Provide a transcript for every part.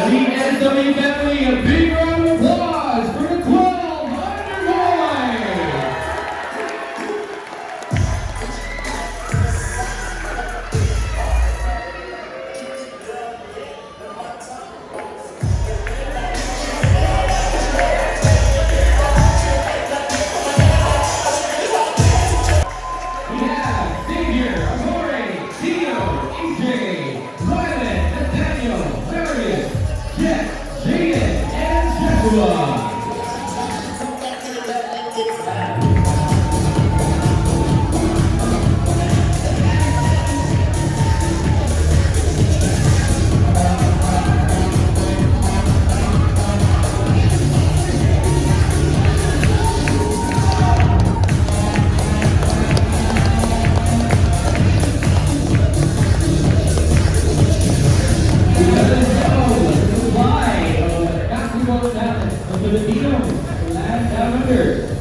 the NSW family, a big round of applause for the 12 Underboy! We have Xavier, Amore, Tio, AJ, Rylan, Nathaniel, Marius, Jeff, Jaden, and Joshua.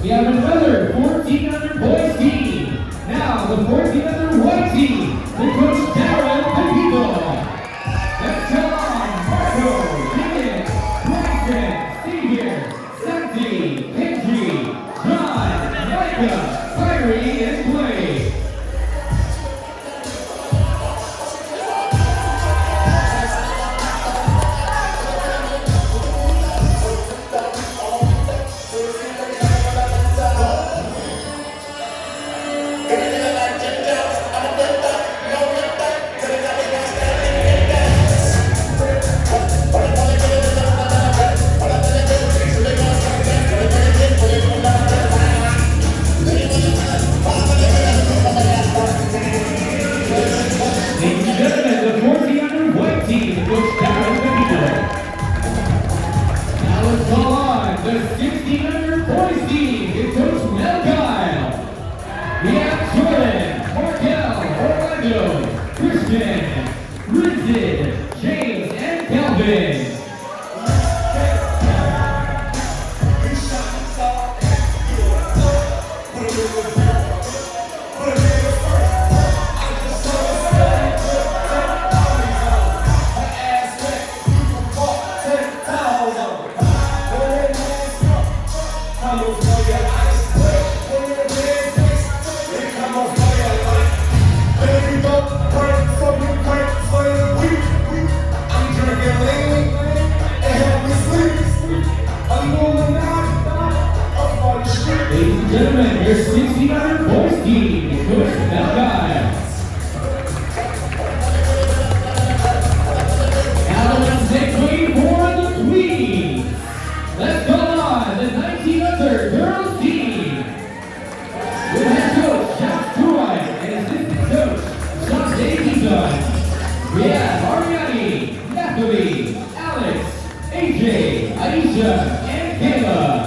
We have another 14 under boys team. Now the 14 under white team. The coach Darren Pepito. Let's go on. Marco, Ian, Bryson, Xavier, Santi, Henry, John, Micah, Kyrie, and Blake. The 16 under boys team is Coach Mel Kyle. We have Jordan, Markel, Orlando, Christian, Rinzid, James, and Calvin. Gentlemen, your 16 under boys team, Coach Mel Kyle. Now let's take wait for the Queens. Let's go on the 19 under girls team. With head coach Jack Troy and assistant coach John Davidson. We have Ariani, Natalie, Alex, AJ, Aisha, and Kayla.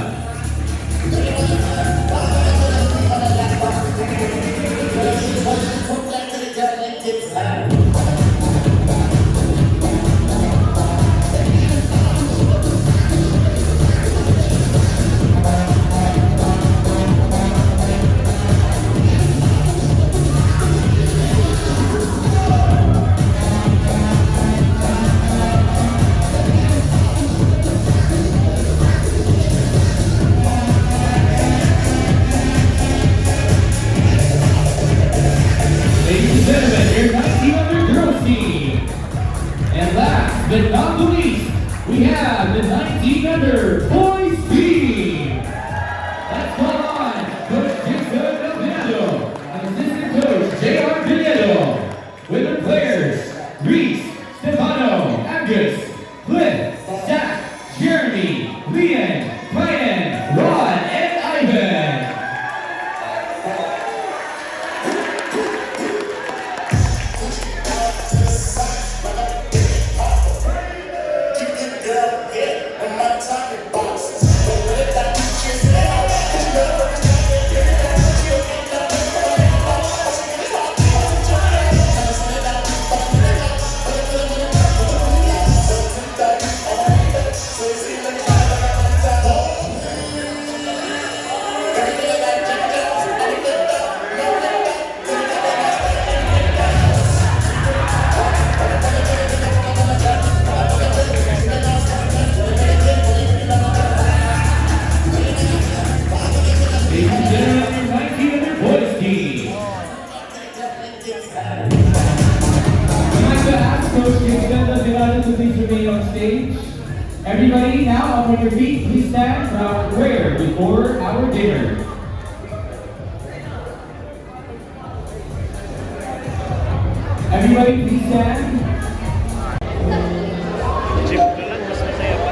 But not the least, we have the 19 under boys team. Let's call on Coach Jason Delgado and assistant coach J.R. Pinedo with the players Reese, Stefano, Angus, Cliff, Zach, Jeremy, Leon, Ryan, Rod, and Ivan. stage. Everybody now up on your feet, please stand for our prayer before our dinner. Everybody please stand. Jeep na lang, mas masaya pa.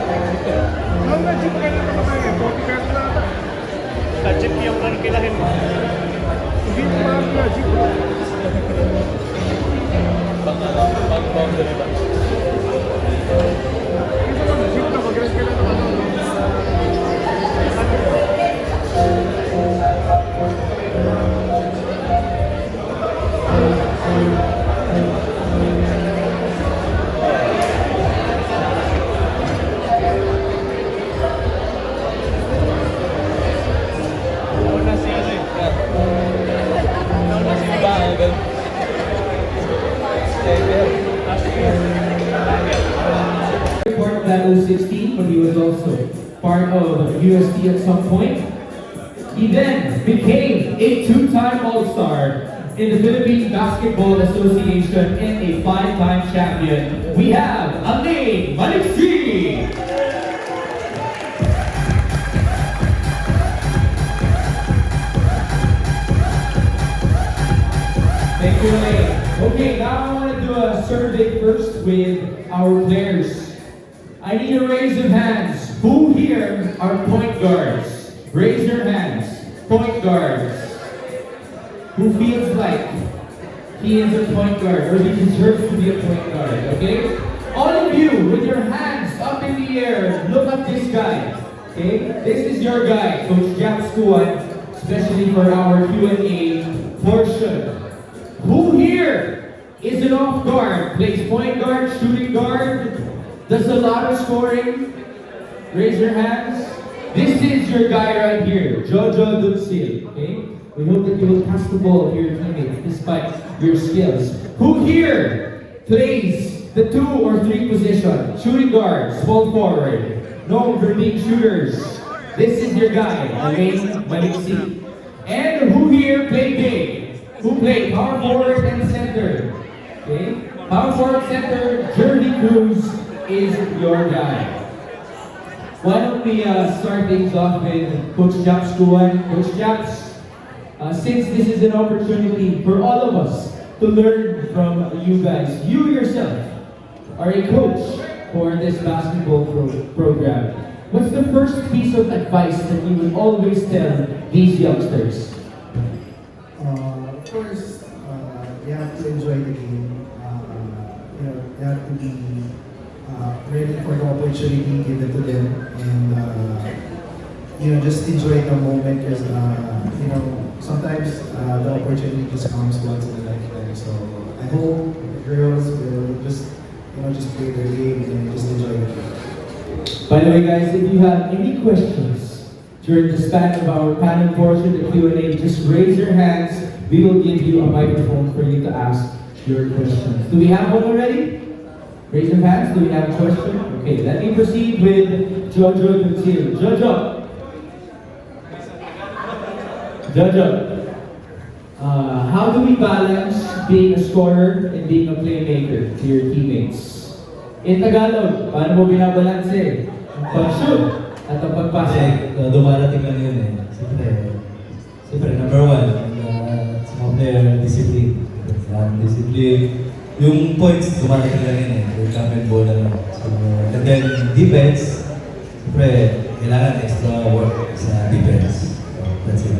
Ang na-jeep ka na naman tayo, 40 pesos na ata. Sa jeep yung kilahin mo. Hindi mo mahal na jeep. Pag-bomb na ba? Isa lang, jeep na, mag-rent ka na naman. Una si ano eh. Una si Bagal. Part of that 016, but he was also part of UST at some point. He then became a two-time All-Star in the Philippine Basketball Association and a five-time champion. We have Alain Maliksi. Thank you, Alain. Okay, now I want to do a survey first with our players. I need a raise of hands. Who here are point guards? Raise your hands. Point guards. Who feels like he is a point guard or he deserves to be a point guard, okay? All of you with your hands up in the air, look at this guy, okay? This is your guy, Coach Jack Skuan, especially for our Q&A portion. Who here is an off guard, plays point guard, shooting guard, does a lot of scoring? Raise your hands. This is your guy right here, Jojo Dutsil, okay? We hope that you will pass the ball to your teammates despite your skills. Who here plays the 2 or 3 position? Shooting guard, small forward, known for being shooters. This is your guy, Alain Maliksi. And who here played big? Who played power forward and center? Okay? Power forward center, Jeremy Cruz is your guy. Why don't we start things off with Coach Japs Kuan. Coach Japs, since this is an opportunity for all of us to learn from you guys, you yourself are a coach for this basketball program. What's the first piece of advice that you would always tell these youngsters? First, you have to enjoy the game. You have to be ready for the opportunity given to them, and just enjoy the moment because sometimes the opportunity just comes once in a lifetime. So I hope the girls will just play their game and just enjoy the game. By the way, guys, if you have any questions during the span of our panel portion, the Q&A, just raise your hands. We will give you a microphone for you to ask your questions. Do we have one already? Raise your hands. Do we have a question? Okay, let me proceed with Jojo Dutsil. Jojo, how do we balance being a scorer and being a playmaker to your teammates? In Tagalog, paano mo binabalanse ang pag-shoot at ang pagpasa? Kasi dumarating lang yun eh. Siyempre, number one, sa mga player, discipline. Discipline. Yung points, dumarating lang yun eh. Yung camp ball na lang. So, and then, defense, siyempre, kailangan extra work sa defense. So, that's it.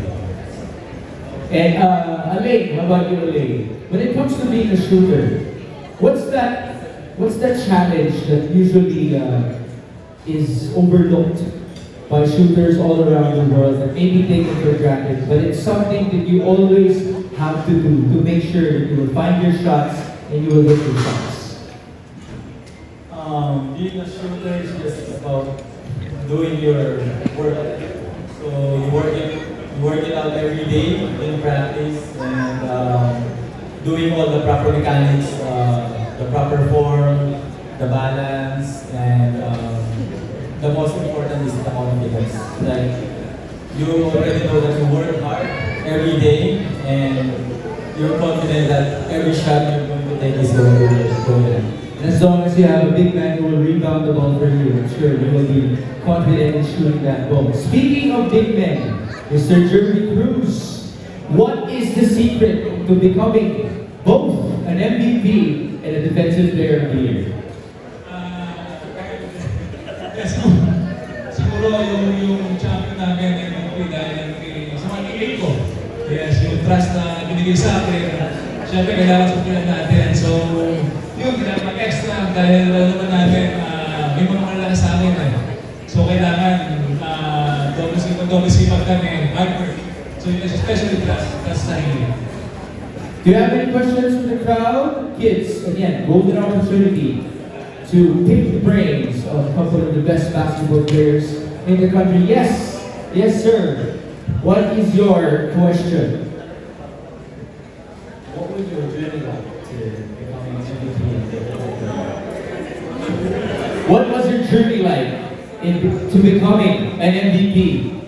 And Alain, how about you, Alain? When it comes to being a shooter, what's that challenge that usually is overlooked by shooters all around the world that may be taken for granted, but it's something that you always have to do to make sure that you will find your shots and you will hit your shots? Being a shooter is just about doing your work. So you work it out every day in practice and doing all the proper mechanics, the proper form, the balance, and the most important is the confidence. Like you already know that you work hard every day and you're confident that every shot you're going to take is going to go in. And as long as you have a big man who will rebound the ball for you, I'm sure you will be confident in shooting that ball. Speaking of big men, Mr. Jeremy Cruz, what is the secret to becoming both an MVP and a Defensive Player of the Year? Yes, siguro yung champion namin ay dahil sa mga kilig ko. Yes, yung trust na binigay sa akin, syempre kailangan supulan natin. So, yun, kailangan mag-extra dahil naman natin may mga malala sa akin eh. So, kailangan double sipag kami, hard work. So, especially trust sa hindi. Do you have any questions from the crowd? Kids, again, golden opportunity to pick the brains of a couple of the best basketball players in the country. Yes, yes, sir. What is your question? What was your journey like to becoming MVP? What was your journey like to becoming an MVP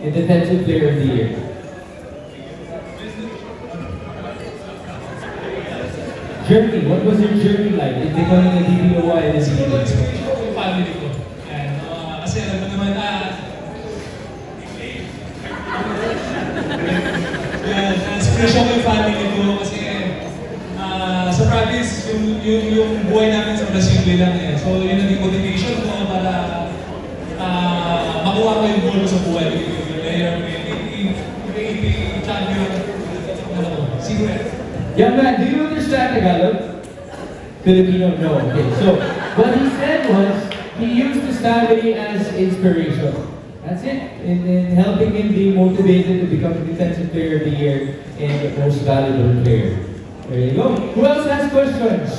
and Defensive Player of the Year? Journey, what was your journey like in becoming a DPOY this Siguro year? inspiration ko yung family ko. And, kasi alam mo naman inspiration ko yung family ko kasi sa province, yung buhay namin sa simple lang eh. So yun naging motivation ko para makuha ko yung goal ko sa buhay. Yung champion, siguro. Young man, do you understand Tagalog? Filipino, no. Okay, so what he said was he used the family as inspiration. That's it. In helping him be motivated to become a Defensive Player of the Year and the most valuable player. There you go. Who else has questions?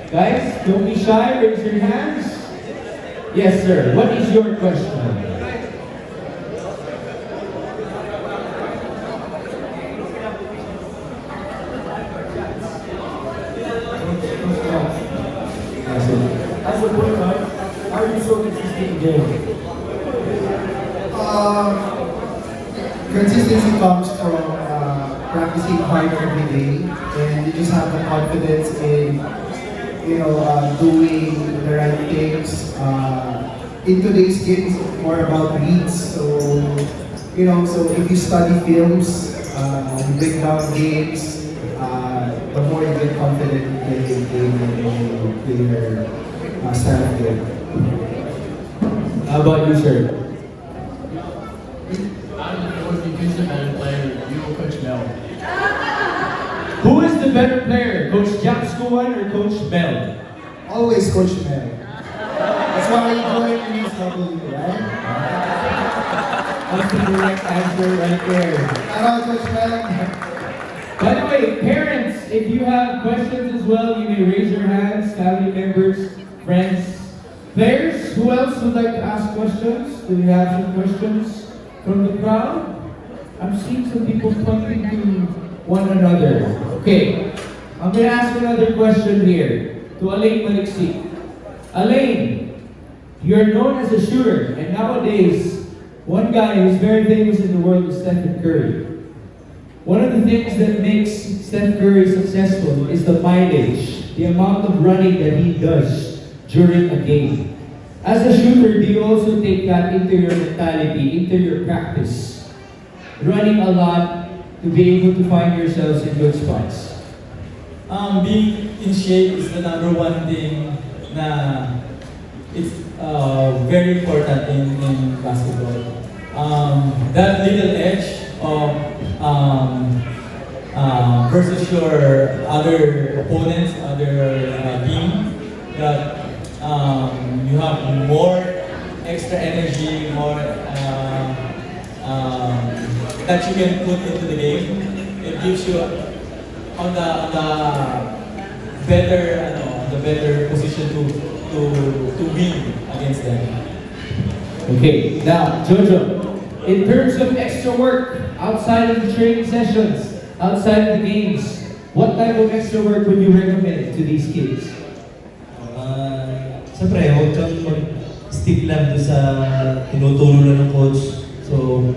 Guys, don't be shy. Raise your hands. Yes, sir. What is your question? As a point guard, how are you so consistent in game? Consistency comes from practicing hard every day, and you just have the confidence in, doing the right things. In today's game, it's more about reads. So if you study films, you break down games, the more you get confident in your style of game. How about you, sir? Who's the better player, you or Coach Mel? Who is the better player, Coach Jack Scowan or Coach Mel? Always Coach Mel. That's why you join in SW, right? That's the correct answer right there. Hello, Coach Mel. By the way, parents, if you have questions as well, you may raise your hands, family members, friends, players. Who else would like to ask questions? Do we have some questions from the crowd? I'm seeing some people pointing to one another. Okay, I'm going to ask another question here to Alain Maliksi. Alain, you're known as a shooter, and nowadays, one guy who's very famous in the world is Stephen Curry. One of the things that makes Steph Curry successful is the mileage, the amount of running that he does during a game. As a shooter, do you also take that into your mentality, into your practice? Running a lot to be able to find yourselves in good spots. Being in shape is the number one thing na it's very important in basketball. That little edge of versus your other opponents, other team, that you have more extra energy, more that you can put into the game. It gives you on the better position to win against them. Okay, now, Jojo, in terms of extra work, outside of the training sessions, outside of the games, what type of extra work would you recommend to these kids? Siyempre, huwag kang mag-stick lang doon sa tinuturo lang ng coach. So,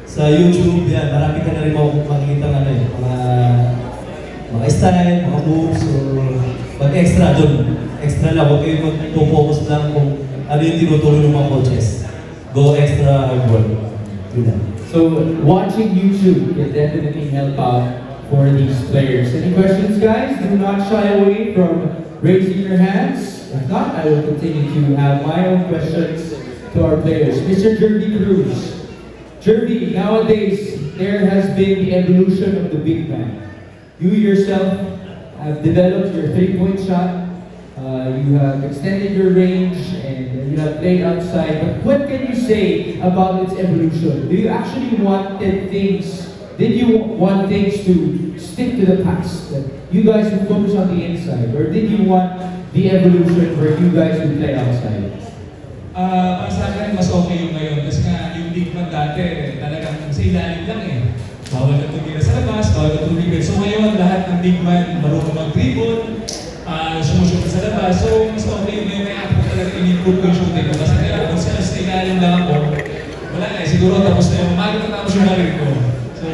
sa YouTube, yan, marami ka na rin makikita mga style, mga moves, so mag-extra doon. extra lang. Huwag kayo mag-focus lang kung ano yung tinuturo ng mga coaches. Go extra hard work. Do that. So watching YouTube can definitely help out for these players. Any questions, guys? Do not shy away from raising your hands. If not, I will continue to have my own questions to our players. Mr. Jervy Cruz. Jervy, nowadays, there has been the evolution of the big man. You yourself have developed your three-point shot. You have extended your range and you have played outside. But what can you say about its evolution? Do you actually did you want things to stick to the past? That you guys would focus on the inside? Or did you want the evolution where you guys would play outside? Para sa akin, mas okay yung ngayon. Kasi nga, yung big man dati, talagang sa ilalim lang eh. Bawal na tumira sa labas, bawal na tumigil. So ngayon, lahat ng big man marunong mag-dribble, sumushoot sa labas. So, mas okay yung ngayon, kaya ako talaga in-improve yung shooting ko. Kasi kaya kung sa ilalim lang ako, wala na eh. Siguro tapos na yung tapos yung karir ko. So,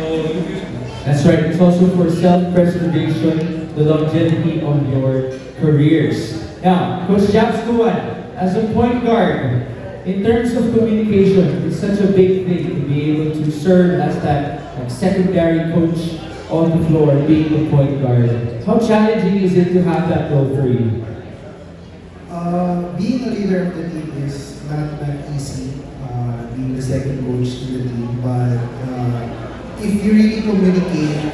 That's right. It's also for self-preservation, the longevity of your careers. Now, Coach Japs Kuwan, as a point guard, in terms of communication, it's such a big thing to be able to serve as that secondary coach on the floor, being the point guard. How challenging is it to have that role for you? Being a leader of the team is not easy, being the second coach in the team, but if you really communicate,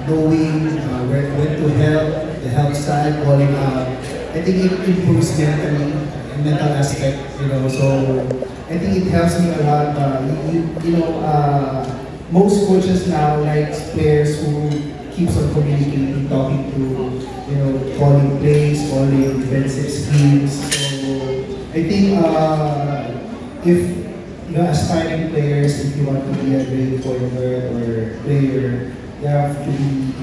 knowing when to help, the help side, calling out, I think it improves mentally, mental aspect, so I think it helps me a lot. Most coaches now like players who keeps on communicating, talking to, calling plays, calling defensive schemes. So I think if aspiring players, if you want to be a great point guard or player, you have to be,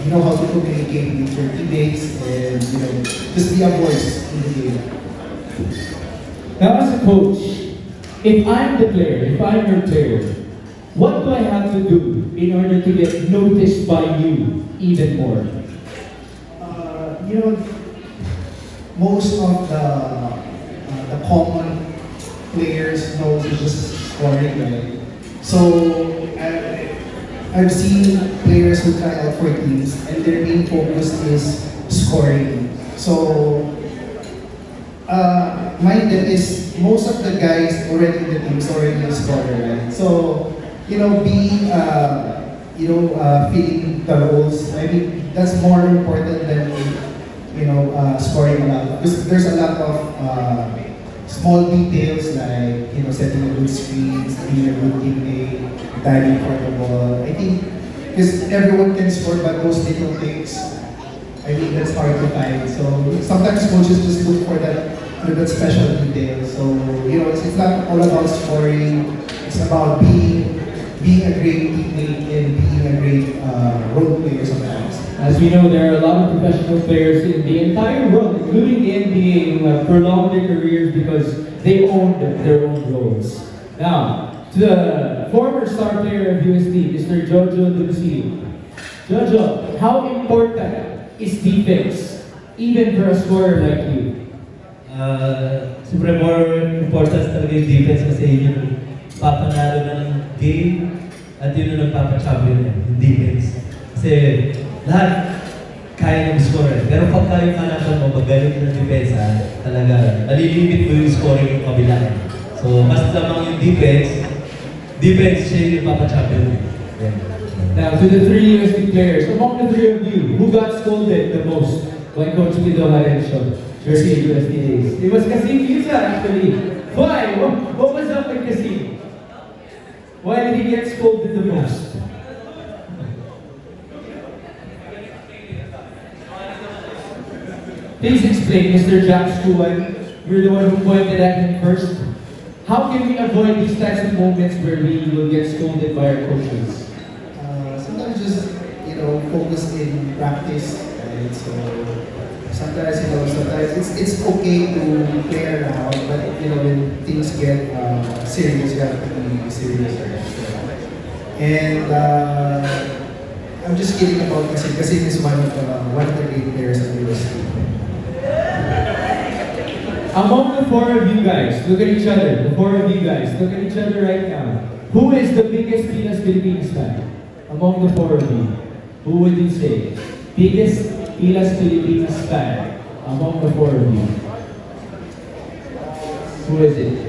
know how to communicate with your teammates and just be a voice in the game. Now, as a coach, if I'm the player, if I'm your player, what do I have to do in order to get noticed by you even more? Most of the common players knows is just scoring, right? So I've seen players who try out for teams and their main focus is scoring. So mind that is most of the guys already in the team is already a scorer, right? So being filling the roles, I mean that's more important than scoring a lot, because there's a lot of small details like setting a good screens, being a good teammate, diving for the ball. I think because everyone can score, but those little things, I mean that's hard to find. So sometimes coaches just look for that special detail. So it's not all about scoring. It's about being a great teammate and being a great role player sometimes. As we know, there are a lot of professional players in the entire world, including the NBA, who have prolonged their careers because they owned their own roles. Now, to the former star player of USD, Mr. Jojo Ducillo. Jojo, how important is defense, even for a scorer like you? Siyempre more important talaga yung defense kasi yun yung papanalo ng game at yun yung nagpapachampion yung defense. Kasi lahat kaya ng score. Pero pagka yung kalaban mo, magaling ng depensa, talaga, nalilimit mo yung scoring yung kabila. So, mas lamang yung defense siya yung papachampion. Yeah. Now, to the three USD players, among the three of you, who got scolded the most by Coach Lido Harencio during USD days? It was Kasim Yusa, actually. Why? What was up with Kasim? Why did he get scolded the most? Please explain, Mr. Japs Kuwan. You're the one who pointed at him first. How can we avoid these types of moments where we will get scolded by our coaches? Sometimes just focus in practice, right? So sometimes it's okay to play around, but when things get serious, you have to be serious, right? So, and I'm just kidding about Kasim. Kasim is one of the great players of the USD. Among the four of you guys, look at each other. The four of you guys, look at each other right now. Who is the biggest Pilas Philippines fan? Among the four of you, who would you say? Biggest Pilas Philippines fan among the four of you? Who is it?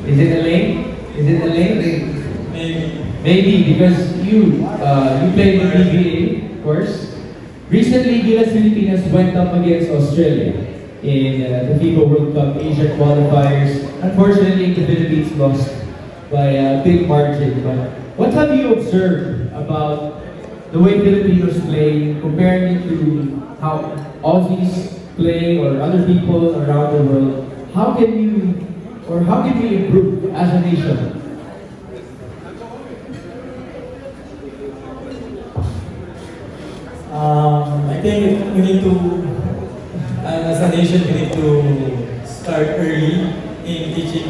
Is it Elaine? Is it Elaine? Maybe. Maybe because you played in PBA, of course. Recently, Gilas Filipinas went up against Australia in the FIBA World Cup Asia qualifiers. Unfortunately, the Philippines lost by a big margin. But what have you observed about the way Filipinos play, comparing it to how Aussies play or other people around the world? How can we improve as a nation? I think we need to, as a nation, we need to start early in teaching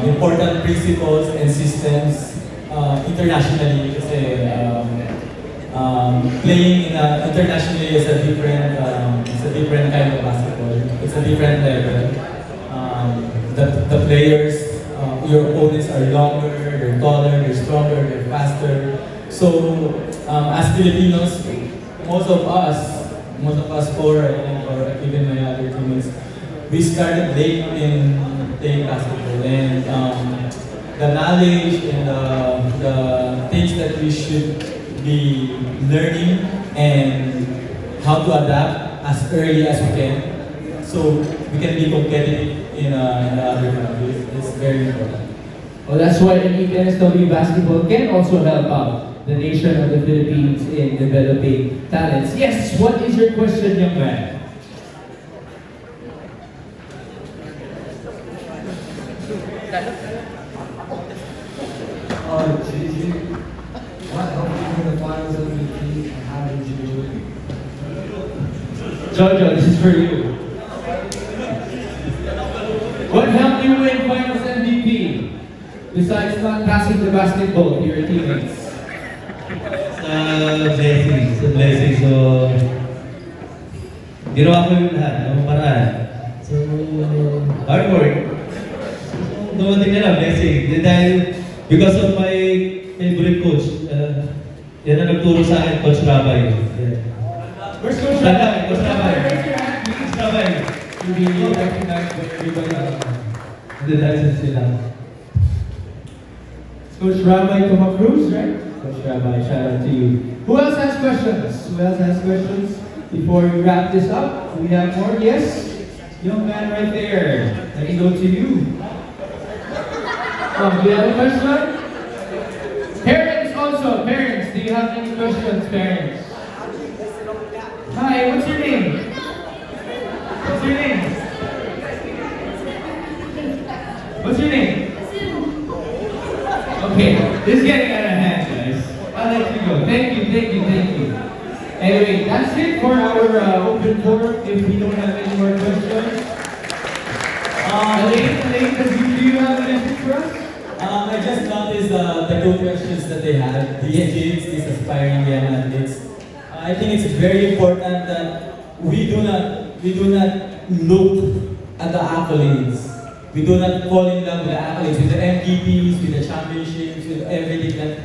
important principles and systems internationally. Kasi playing internationally is a different kind of basketball. It's a different level. The players, your opponents are longer, they're taller, they're stronger, they're faster. So, as Filipinos, most of us four, I think, or even my other teammates, we started late in playing basketball, and the knowledge and the things that we should be learning and how to adapt as early as we can, so we can be competitive in the other countries. It's very important. Well, that's why Elite NSW basketball can also help out the nation of the Philippines in developing talents. Yes, what is your question, young man? Gigi, what helped you win the finals MVP and how did you do it? Jojo, this is for you. What helped you win finals MVP? Besides not passing the basketball to your teammates? Sa blessing. So, ginawa ko yung lahat, ng paraan. So, hard work. So, dumating na lang, blessing. Dahil, because of my favorite coach, yan ang nagturo sa akin, Coach Rabay. Yeah. Where's Coach Rabay? Coach Rabay. Raise your hand, please. Coach Rabay. To be recognized by everybody. Hindi dahil sa sila. Coach Rabay Cruz, right? Coach Rabay, shout out to you. Who else has questions? Who else has questions? Before we wrap this up, we have more. Yes? Young man right there. Let me go to you. Oh, do you have a question? Parents also. Parents, do you have any questions, parents? Hi, what's your name? What's your name? What's your name? Okay, this is getting out of hand, guys. I'll let you go. Thank you. Anyway, that's it for our open forum. If we don't have any more questions. Elaine, do you have an answer for us? I just noticed the two questions that they had. These kids, these aspiring young athletes. I think it's very important that we do not look at the accolades. We do not fall in love with the accolades, with the MVPs, with the championships, with everything that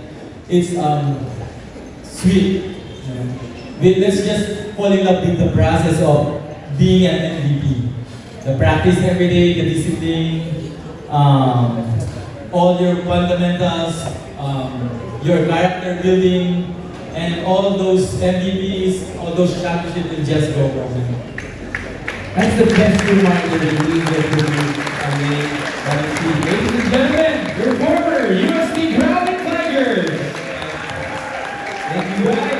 it's sweet. Let's just fall in love with the process of being an MVP. The practice every day, the discipline, all your fundamentals, your character building, and all of those MVPs, all those championships will just go wrong. That's the best reminder that we get to do. Ladies and gentlemen, your former USD Growling Tigers. Thank you guys.